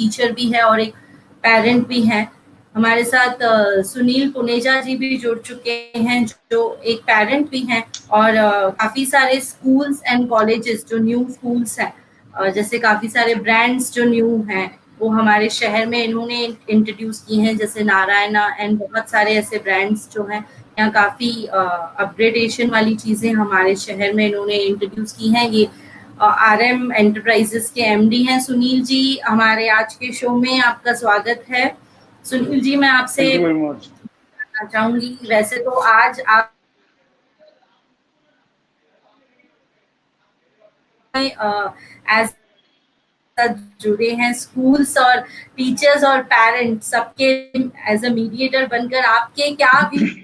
Teacher भी है और एक पेरेंट भी है। हमारे साथ सुनील पुनेजा जी भी जुड़ चुके हैं, जो एक पेरेंट भी हैं, और काफ़ी सारे स्कूल्स एंड कॉलेजेस जो न्यू स्कूल्स हैं, जैसे काफ़ी सारे ब्रांड्स जो न्यू हैं वो हमारे शहर में इन्होंने इंट्रोड्यूस की हैं, जैसे नारायणा एंड बहुत सारे ऐसे ब्रांड्स जो हैं। यहाँ काफ़ी अपग्रेडेशन वाली चीज़ें हमारे शहर में इन्होंने इंट्रोड्यूस की हैं। ये RM एंटरप्राइजेस के MD हैं सुनील जी। हमारे आज के शो में आपका स्वागत है। सुनील जी, मैं आपसे जानना चाहूंगी, वैसे तो आज आप एज जुड़े हैं स्कूल्स और टीचर्स और पेरेंट्स सबके एज अ मीडिएटर बनकर, आपके क्या भी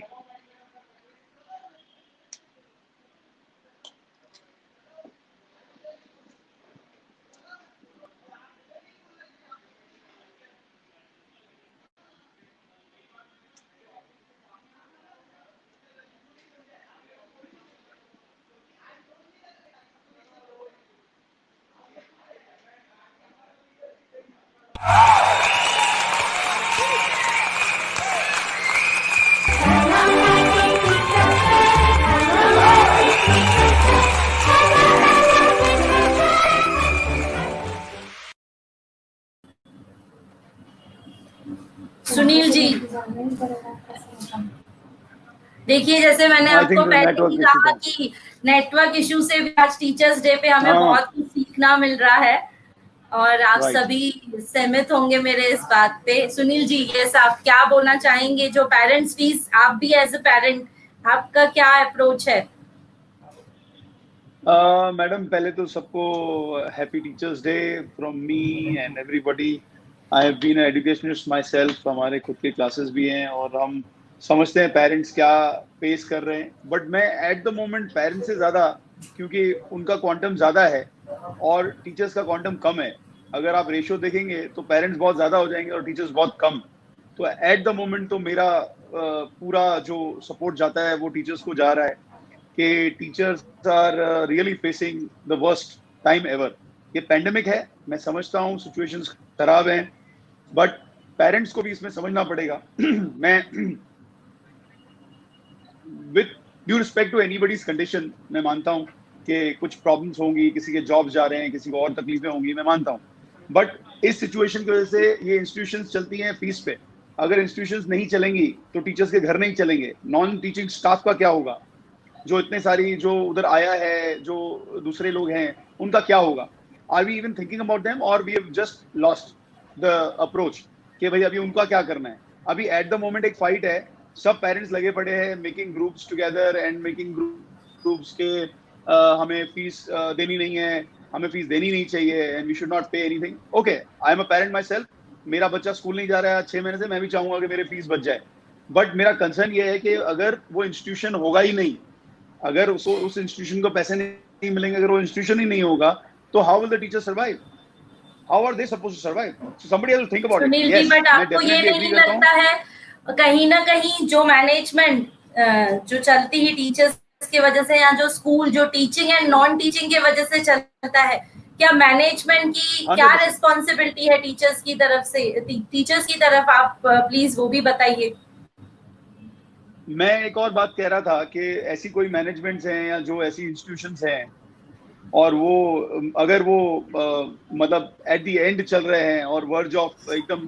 सुनील जी, देखिए जैसे मैंने आपको पहले ही कहा कि नेटवर्क इशू से भी आज टीचर्स डे पे हमें बहुत कुछ सीखना मिल रहा है और आप सभी सहमत होंगे मेरे इस बात पे। सुनील जी, ये आप क्या बोलना चाहेंगे, जो पेरेंट्स फीस, आप भी एज अ पेरेंट आपका क्या अप्रोच है? मैडम, पहले तो सबको happy teachers day from me and everybody. I have been educationist myself, हमारे खुद के क्लासेस भी हैं और हम समझते हैं पेरेंट्स क्या फेस कर रहे हैं। बट मैं एट द मोमेंट पेरेंट्स से ज़्यादा, क्योंकि उनका क्वांटम ज़्यादा है और टीचर्स का क्वांटम कम है। अगर आप रेशियो देखेंगे तो पेरेंट्स बहुत ज़्यादा हो जाएंगे और टीचर्स बहुत कम। तो एट द मोमेंट तो मेरा पूरा जो सपोर्ट जाता है वो टीचर्स को जा रहा है कि teachers are really facing the worst time ever. ये पैंडेमिक है, मैं समझता हूँ सिचुएशंस खराब हैं, बट पेरेंट्स को भी इसमें समझना पड़ेगा। मैं with due respect to anybody's condition, मैं मानता हूँ कि कुछ प्रॉब्लम्स होंगी, किसी के जॉब्स जा रहे हैं, किसी को और तकलीफें होंगी, मैं मानता हूँ। बट इस सिचुएशन की वजह से ये इंस्टीट्यूशंस चलती हैं फीस पे। अगर इंस्टीट्यूशंस नहीं चलेंगी तो टीचर्स के घर नहीं चलेंगे। नॉन टीचिंग स्टाफ का क्या होगा? जो इतने सारी जो उधर आया है, जो दूसरे लोग हैं, उनका क्या होगा? Are we even thinking about them और we have just lost the approach कि भाई अभी उनका क्या करना है? अभी एट द मोमेंट एक फाइट है, सब पेरेंट्स लगे पड़े हैं making groups together and making groups के हमें फीस देनी नहीं है, हमें फीस देनी नहीं चाहिए and we should not pay anything. Okay, I am a parent my self, मेरा बच्चा स्कूल नहीं जा रहा है 6 महीने से, मैं भी चाहूंगा कि मेरे फीस बच जाए। बट मेरा कंसर्न ये है कि अगर वो इंस्टीट्यूशन होगा ही नहीं, अगर उस इंस्टीट्यूशन को पैसे नहीं मिलेंगे, अगर वो इंस्टीट्यूशन ही नहीं होगा, तो how will the teacher survive? How are they supposed to survive? So somebody has to think about it. Sunil ji, but आपको ये नहीं लगता है कहीं ना कहीं जो मैनेजमेंट जो चलती है टीचर्स की वजह से, या जो स्कूल जो टीचिंग एंड नॉन टीचिंग की वजह से चलता है, क्या मैनेजमेंट की क्या रिस्पॉन्सिबिलिटी है टीचर्स की तरफ से? टीचर्स की तरफ आप प्लीज वो भी बताइए। मैं एक और बात कह रहा था कि ऐसी कोई मैनेजमेंट्स हैं या जो ऐसी इंस्टीट्यूशंस हैं और वो अगर वो मतलब एट द एंड चल रहे हैं और वर्ज ऑफ एकदम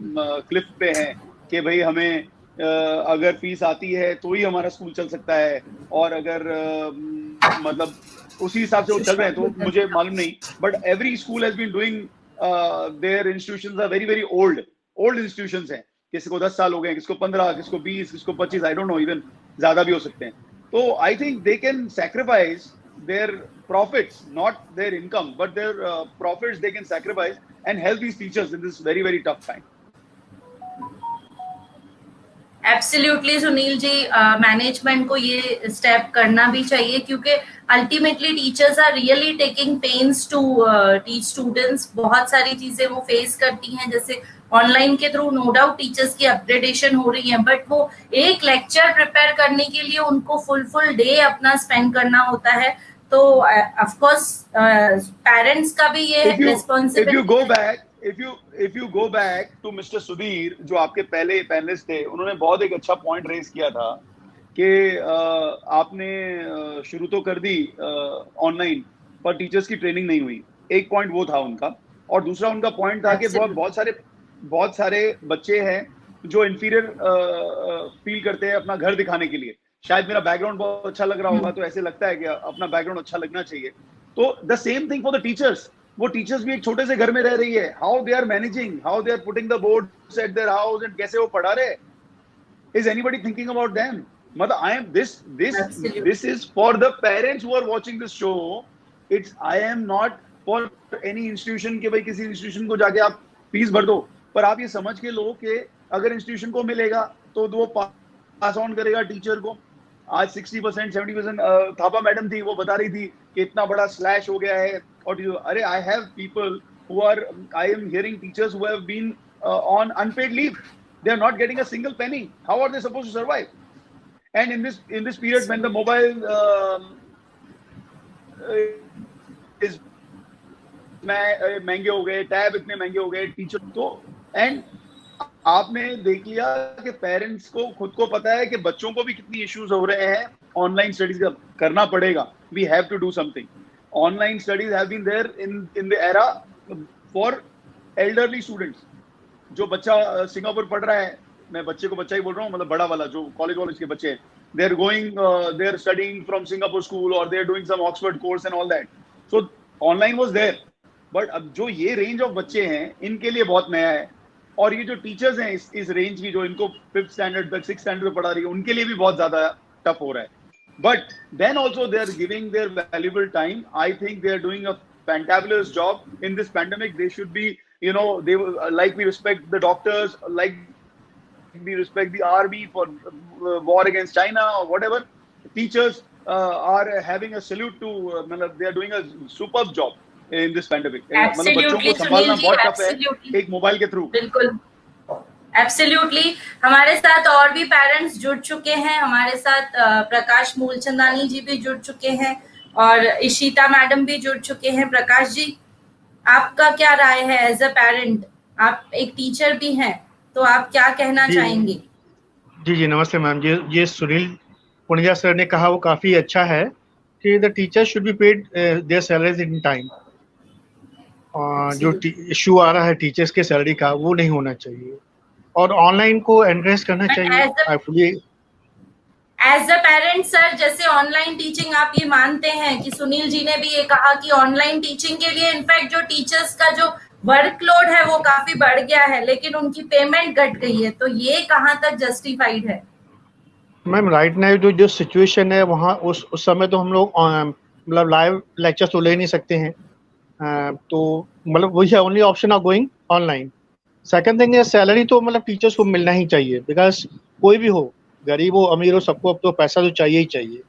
क्लिफ पे हैं कि भाई हमें अगर फीस आती है तो ही हमारा स्कूल चल सकता है, और अगर मतलब उसी हिसाब से वो चल रहे हैं, तो मुझे मालूम नहीं। But every school has been doing, their institutions are very very old institutions हैं। किसी को 10 साल हो गए, किसको 15, किसको 20, किसको 25, आई डोंट नो, इवन ज्यादा भी हो सकते हैं। तो I think they can sacrifice their profits, not their income, but their profits they can sacrifice and help these teachers in this very very tough time. Absolutely Sunil ji, management को ये step करना भी चाहिए, क्योंकि ultimately teachers are really taking pains to teach students. बहुत सारी चीजें वो फेस करती हैं, जैसे ऑनलाइन के थ्रू नो डाउट टीचर्स की अपग्रेडेशन हो रही है, बट वो एक लेक्चर प्रिपेयर करने के लिए उनको फुल डे अपना स्पेंड करना होता है। तो ऑफ कोर्स पेरेंट्स का भी ये responsibility. if you go back to Mr. Sudhir, जो आपके पहले पैनलिस्ट थे, उन्होंने बहुत एक अच्छा पॉइंट रेज किया था कि आपने शुरू तो कर दी ऑनलाइन, पर टीचर्स की ट्रेनिंग नहीं हुई। एक पॉइंट वो था उनका, और दूसरा उनका पॉइंट था कि बहुत सारे बच्चे हैं जो इंफीरियर फील करते हैं अपना घर दिखाने के लिए। शायद मेरा बैकग्राउंड बहुत अच्छा लग रहा होगा, तो ऐसे लगता है कि अपना बैकग्राउंड अच्छा लगना चाहिए। तो the same thing for the teachers. वो टीचर्स भी एक छोटे से घर में रह रही है। How they are managing, how they are putting the boards at their house, and कैसे वो पढ़ा रहे। Is anybody thinking about them? मतलब I am this is for the parents who are watching this show. I am not for any institution कि भाई किसी institution को जाके आप फीस भर दो, पर आप ये समझ के लो कि अगर इंस्टीट्यूशन को मिलेगा तो वो पास ऑन करेगा टीचर को। आज 60% 70% थापा मैडम थी, वो बता रही थी कि इतना बड़ा स्लैश हो गया है। और अरे I have people who are, I am hearing teachers who have been on unpaid leave. They are not getting a single penny. How are they supposed to survive? And in this period when the mobile is महंगे हो गए, tab इतने महंगे हो गए, teacher तो, and आपने देख लिया कि पेरेंट्स को खुद को पता है कि बच्चों को भी कितनी इश्यूज हो रहे हैं। ऑनलाइन स्टडीज करना पड़ेगा, we have to do something. Online studies have been there in the era for elderly students. जो बच्चा सिंगापुर पढ़ रहा है, मैं बच्चे को बच्चा ही बोल रहा हूँ, मतलब बड़ा वाला जो कॉलेज के बच्चे हैं, they are studying from Singapore school और they are doing some Oxford course and all that. So online was there, but अब जो ये रेंज ऑफ बच्चे हैं इनके लिए बहुत नया है। और ये जो टीचर्स हैं इस रेंज की, जो इनको 5th स्टैंडर्ड तक 6th स्टैंडर्ड पढ़ा रही है, उनके लिए भी बहुत ज्यादा टफ हो रहा है। But then also they are giving their valuable time. I think they are doing a fantabulous job in this pandemic. They should be, they like we respect the doctors, like we respect the army for war against China or whatever. Teachers are having a salute to. They are doing a superb job in this pandemic. मतलब बच्चों को संभालना बहुत tough है एक mobile के through. बिल्कुल, absolutely. हमारे साथ और भी पेरेंट्स जुड़ चुके हैं। हमारे साथ प्रकाश मूलचंदानी जी भी जुड़ चुके हैं और इशिता मैडम भी जुड़ चुके हैं। प्रकाश जी, आपका क्या राय है एज अ पेरेंट? आप एक टीचर भी हैं, तो आप क्या कहना चाहेंगे? जी नमस्ते मैम। ये सुनील पुनेजा सर ने कहा वो काफ़ी अच्छा है कि the teacher should be paid there salaries in time. जो इशू आ रहा है टीचर्स के सैलरी का, वो नहीं होना चाहिए और ऑनलाइन को एनकरेज करना चाहिए। एज अ पेरेंट सर, जैसे ऑनलाइन टीचिंग आप ये मानते हैं कि सुनील जी ने भी ये कहा कि ऑनलाइन टीचिंग के लिए इनफैक्ट जो टीचर्स का जो वर्कलोड है वो काफी बढ़ गया है, लेकिन उनकी पेमेंट घट गई है, तो ये कहाँ तक जस्टिफाइड है? मैम राइट नाउ जो सिचुएशन है वहाँ उस समय तो हम लोग मतलब लाइव लेक्चर तो ले नहीं सकते हैं, तो मतलब वही है, only option of going online. Second thing है सैलरी तो मतलब टीचर्स को मिलना ही चाहिए, बिकॉज कोई भी हो, गरीब हो अमीर हो, सबको अब तो पैसा तो चाहिए ही चाहिए।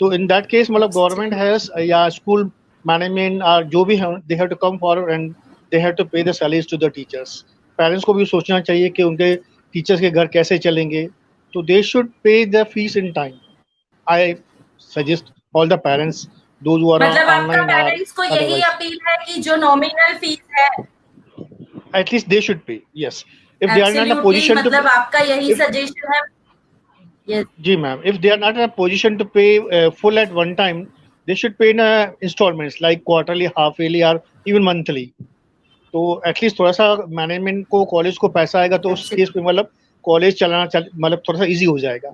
तो इन दैट केस मतलब गवर्नमेंट हैज या स्कूल मैनेजमेंट जो भी है, they have to come forward and they have to pay the salaries to the teachers. Parents को भी सोचना चाहिए कि उनके टीचर्स के घर कैसे चलेंगे, तो they should pay the fees in time. I suggest all the parents those who are मतलब ऑनलाइन आपका पेरेंट्स को यही अपील है कि जो नॉमिनल फीस है at least they should pay, yes, if they are not in a position to, मतलब आपका यही सजेशन है? Yes. जी ma'am, if they are not in a position to pay full at one time, they should pay in installments like quarterly, half yearly or even monthly. तो at least थोड़ा सा management को, college को पैसा आएगा तो उस केस पे मतलब कॉलेज चलाना मतलब थोड़ा सा इजी हो जाएगा,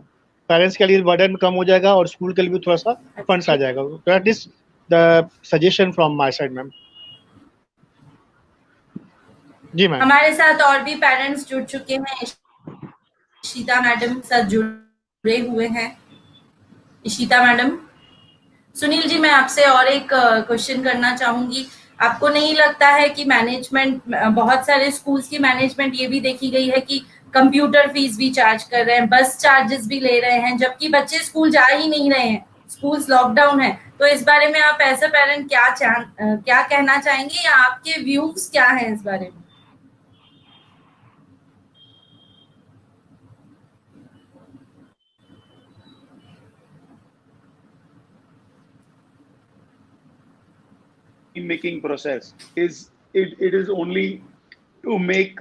पेरेंट्स के लिए बर्डन कम हो जाएगा और स्कूल के लिए भी थोड़ा सा फंड्स आ जाएगा। तो that is the suggestion from my side ma'am. जी मैम। हमारे साथ और भी पेरेंट्स जुड़ चुके हैं। इशिता मैडम साथ जुड़े हुए हैं। इशिता मैडम, सुनील जी, मैं आपसे और एक क्वेश्चन करना चाहूंगी। आपको नहीं लगता है कि मैनेजमेंट, बहुत सारे स्कूल्स की मैनेजमेंट ये भी देखी गई है कि कंप्यूटर फीस भी चार्ज कर रहे हैं, बस चार्जेस भी ले रहे हैं, जबकि बच्चे स्कूल जा ही नहीं रहे हैं, स्कूल्स लॉकडाउन है। तो इस बारे में आप एज अ पेरेंट क्या कहना चाहेंगे, या आपके व्यूज क्या हैं इस बारे में? Making process is it is only to make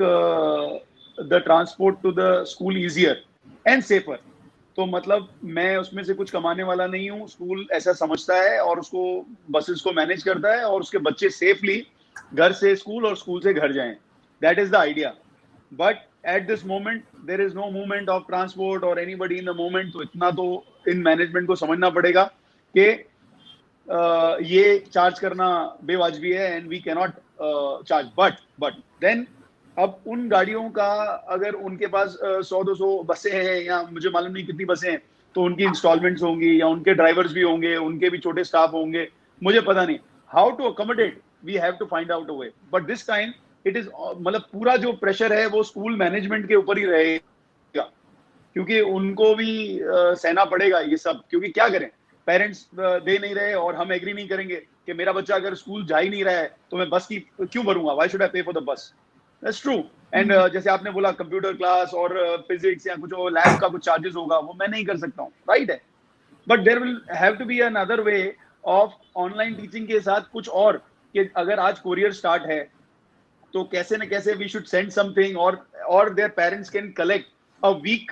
the transport to the school easier and safer. तो मतलब मैं उसमें से कुछ कमाने वाला नहीं हूँ, स्कूल ऐसा समझता है और उसको बसेस को मैनेज करता है और उसके बच्चे सेफली घर से स्कूल और स्कूल से घर जाएं. That is the idea. But at this moment there is no movement of transport or anybody in the moment. तो इतना तो इन मैनेजमेंट को समझना पड़ेगा कि ये चार्ज करना बेवाजिबी है and we can not charge. But then अब उन गाड़ियों का अगर उनके पास 100-200 बसें हैं या मुझे मालूम नहीं कितनी बसें हैं, तो उनकी इंस्टॉलमेंट्स होंगी या उनके ड्राइवर्स भी होंगे, उनके भी छोटे स्टाफ होंगे, मुझे पता नहीं. How to accommodate, we have to find out a way. But this time it is मतलब पूरा जो प्रेशर है वो स्कूल मैनेजमेंट के ऊपर ही रहेगा, क्योंकि उनको भी सहना पड़ेगा ये सब. क्योंकि क्या करें, पेरेंट्स दे नहीं रहे और हम एग्री नहीं करेंगे कि मेरा बच्चा अगर स्कूल जा ही नहीं रहा है तो मैं बस की क्यों भरूंगा, व्हाई शुड आई पे for the bus. That's true. And जैसे आपने बोला कंप्यूटर क्लास और फिजिक्स या कुछ लैब का कुछ चार्जेस होगा, वो मैं नहीं कर सकता हूँ, राइट है. But there will have to be another way of online teaching के साथ कुछ और, कि अगर आज कोरियर स्टार्ट है तो कैसे न कैसे वी शुड सेंड समथिंग और their parents can collect a week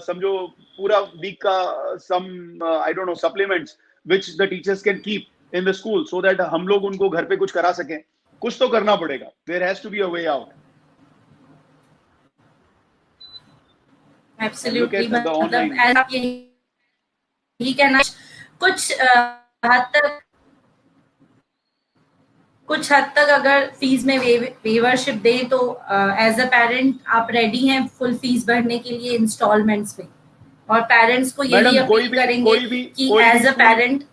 समझो पूरा वीक का some I don't know supplements which the teachers can keep in the school so that हम लोग उनको घर पे कुछ करा सकें. कुछ तो करना पड़ेगा. There has to be a way out. Absolutely. मतलब ऐसा आप यही कहना कुछ हद तक अगर फीस में वेवरशिप दे तो एज अ पेरेंट आप रेडी हैं फुल फीस भरने के लिए इंस्टॉलमेंट्स में, और पेरेंट्स को यही अपील करेंगे कि एज अ पेरेंट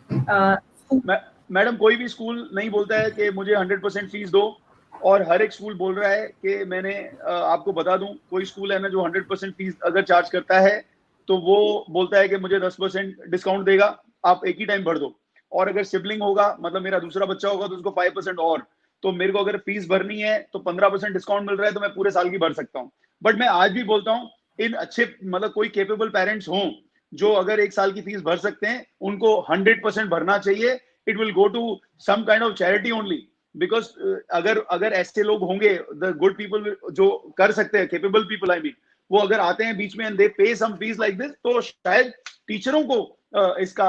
मैडम कोई भी स्कूल नहीं बोलता है कि मुझे 100% फीस दो, और हर एक स्कूल बोल रहा है कि मैंने आपको बता दूं, कोई स्कूल है ना जो 100% फीस अगर चार्ज करता है तो वो बोलता है कि मुझे 10% डिस्काउंट देगा, आप एक ही टाइम भर दो. और अगर सिबलिंग होगा, मतलब मेरा दूसरा बच्चा होगा, तो उसको 5% और. तो मेरे को अगर फीस भरनी है तो 15% डिस्काउंट मिल रहा है, तो मैं पूरे साल की भर सकता हूँ. बट मैं आज भी बोलता हूँ, इन अच्छे मतलब कोई केपेबल पेरेंट्स हों जो अगर एक साल की फीस भर सकते हैं, उनको 100% भरना चाहिए. It will go to some kind of charity only, because अगर ऐसे लोग होंगे, द गुड पीपल जो कर सकते हैं, केपेबल पीपल आई मीन, वो अगर आते हैं बीच में एंड दे पे सम फीस लाइक दिस, तो शायद टीचरों को इसका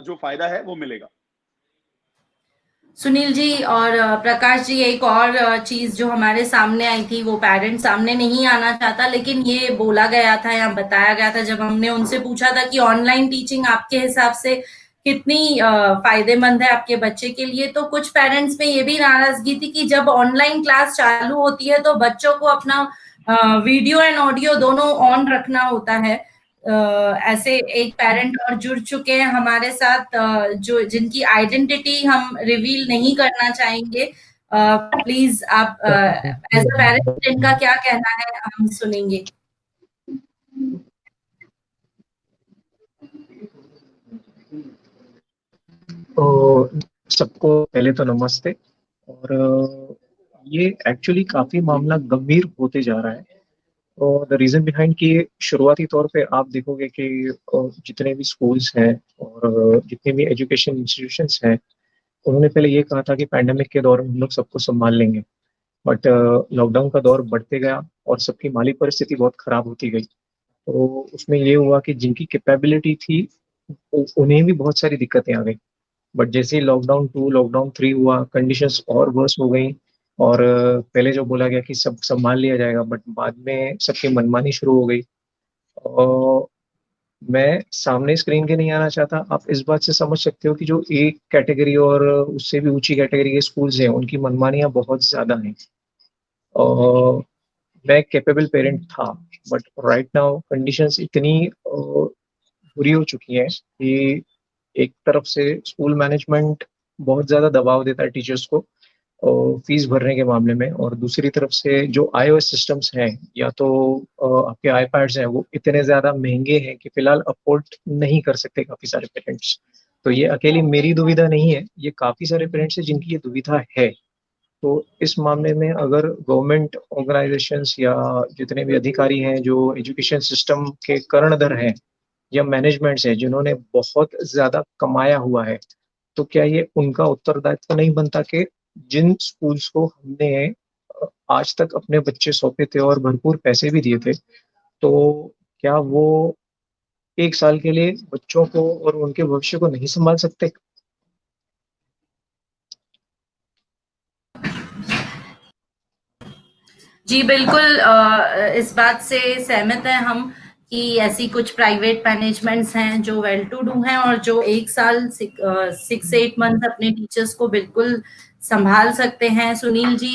जो फायदा है वो मिलेगा. सुनील जी और प्रकाश जी, एक और चीज जो हमारे सामने आई थी, वो पेरेंट्स सामने नहीं आना चाहता, लेकिन ये बोला गया था या बताया गया था जब हमने उनसे पूछा था कि ऑनलाइन टीचिंग आपके हिसाब से कितनी फायदेमंद है आपके बच्चे के लिए, तो कुछ पेरेंट्स में ये भी नाराजगी थी कि जब ऑनलाइन क्लास चालू होती है तो बच्चों को अपना वीडियो एंड ऑडियो दोनों ऑन रखना होता है. ऐसे एक पेरेंट और जुड़ चुके हैं हमारे साथ, जो जिनकी आइडेंटिटी हम रिवील नहीं करना चाहेंगे. प्लीज आप एज अ पेरेंट इनका क्या कहना है हम सुनेंगे. तो सबको पहले तो नमस्ते. और ये एक्चुअली काफी मामला गंभीर होते जा रहा है. और द रीजन बिहाइंड कि शुरुआती तौर पे आप देखोगे कि जितने भी स्कूल्स हैं और जितने भी एजुकेशन इंस्टीट्यूशंस हैं, उन्होंने पहले ये कहा था कि पैंडेमिक के दौर में हम लोग सबको संभाल लेंगे. बट लॉकडाउन का दौर बढ़ते गया और सबकी माली परिस्थिति बहुत खराब होती गई. तो उसमें ये हुआ कि जिनकी कैपेबिलिटी थी उन्हें भी बहुत सारी दिक्कतें आ गई. बट जैसे ही लॉकडाउन 2 लॉकडाउन 3 हुआ, कंडीशंस और वर्स हो गई. और पहले जो बोला गया कि सब संभाल लिया जाएगा, बट बाद में सबकी मनमानी शुरू हो गई. और मैं सामने स्क्रीन के नहीं आना चाहता. आप इस बात से समझ सकते हो कि जो एक कैटेगरी और उससे भी ऊंची कैटेगरी के स्कूल्स हैं, उनकी मनमानियां बहुत ज्यादा हैं. और मैं कैपेबल पेरेंट था, बट राइट नाउ कंडीशंस इतनी बुरी हो चुकी हैं कि एक तरफ से स्कूल मैनेजमेंट बहुत ज़्यादा दबाव देता है टीचर्स को और फीस भरने के मामले में, और दूसरी तरफ से जो iOS सिस्टम्स हैं या तो आपके आईपैड्स हैं, वो इतने ज़्यादा महंगे हैं कि फिलहाल अफोर्ड नहीं कर सकते काफ़ी सारे पेरेंट्स. तो ये अकेली मेरी दुविधा नहीं है, ये काफ़ी सारे पेरेंट्स हैं जिनकी ये दुविधा है. तो इस मामले में अगर गवर्नमेंट ऑर्गेनाइजेशंस या जितने भी अधिकारी हैं जो एजुकेशन सिस्टम के कर्णधार हैं या मैनेजमेंट्स हैं जिन्होंने बहुत ज्यादा कमाया हुआ है, तो क्या ये उनका उत्तरदायित्व नहीं बनता कि जिन स्कूल्स को हमने आज तक अपने बच्चे सौंपे थे और भरपूर पैसे भी दिए थे, तो क्या वो 1 साल के लिए बच्चों को और उनके भविष्य को नहीं सँभाल सकते? जी बिल्कुल, इस बात से सहमत हैं हम कि ऐसी कुछ प्राइवेट मैनेजमेंट्स हैं जो वेल टू डू हैं और जो 1 साल 6-8 मंथ अपने टीचर्स को बिल्कुल संभाल सकते हैं। सुनील जी